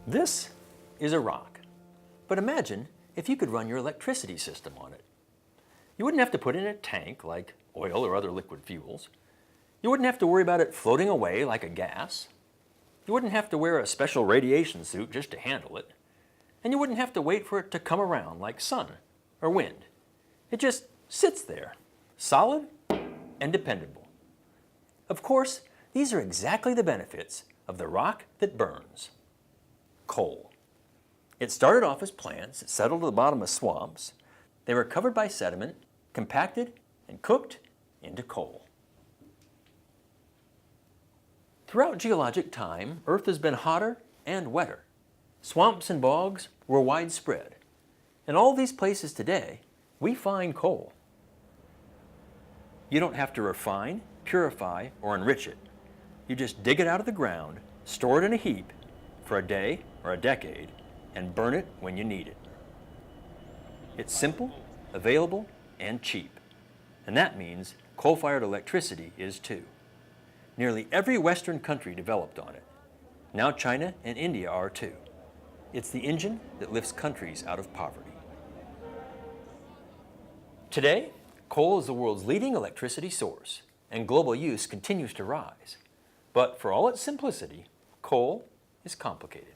This is a rock, but imagine if you could run your electricity system on it. You wouldn't have to put it in a tank like oil or other liquid fuels. You wouldn't have to worry about it floating away like a gas. You wouldn't have to wear a special radiation suit just to handle it. And you wouldn't have to wait for it to come around like sun or wind. It just sits there, solid and dependable. Of course, these are exactly the benefits of the rock that burns. Coal. It started off as plants that settled at the bottom of swamps. They were covered by sediment, compacted, and cooked into coal. Throughout geologic time, Earth has been hotter and wetter. Swamps and bogs were widespread. In all these places today, we find coal. You don't have to refine, purify, or enrich it. You just dig it out of the ground, store it in a heap for a day or a decade, and burn it when you need it. It's simple, available, and cheap. And that means coal-fired electricity is too. Nearly every Western country developed on it. Now China and India are too. It's the engine that lifts countries out of poverty. Today, coal is the world's leading electricity source, and global use continues to rise. But for all its simplicity, coal is complicated.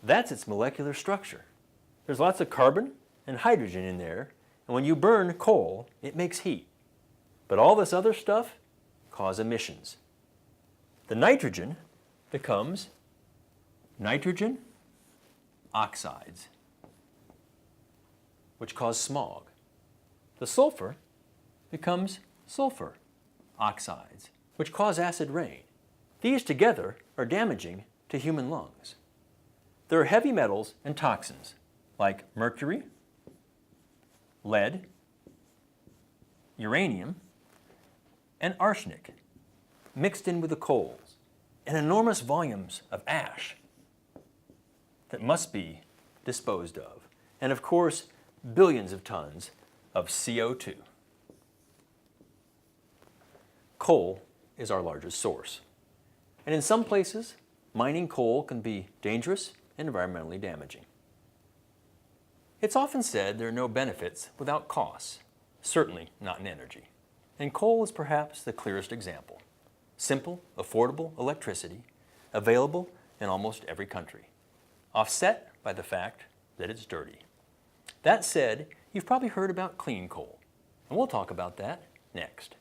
That's its molecular structure. There's lots of carbon and hydrogen in there, and when you burn coal, it makes heat. But all this other stuff causes emissions. The nitrogen becomes nitrogen oxides, which cause smog. The sulfur becomes sulfur oxides, which cause acid rain. These together are damaging to human lungs. There are heavy metals and toxins like mercury, lead, uranium, and arsenic mixed in with the coals, and enormous volumes of ash that must be disposed of, and of course, billions of tons of CO2. Coal is our largest source, and in some places, mining coal can be dangerous and environmentally damaging. It's often said there are no benefits without costs, certainly not in energy. And coal is perhaps the clearest example. Simple, affordable electricity, available in almost every country, offset by the fact that it's dirty. That said, you've probably heard about clean coal, and we'll talk about that next.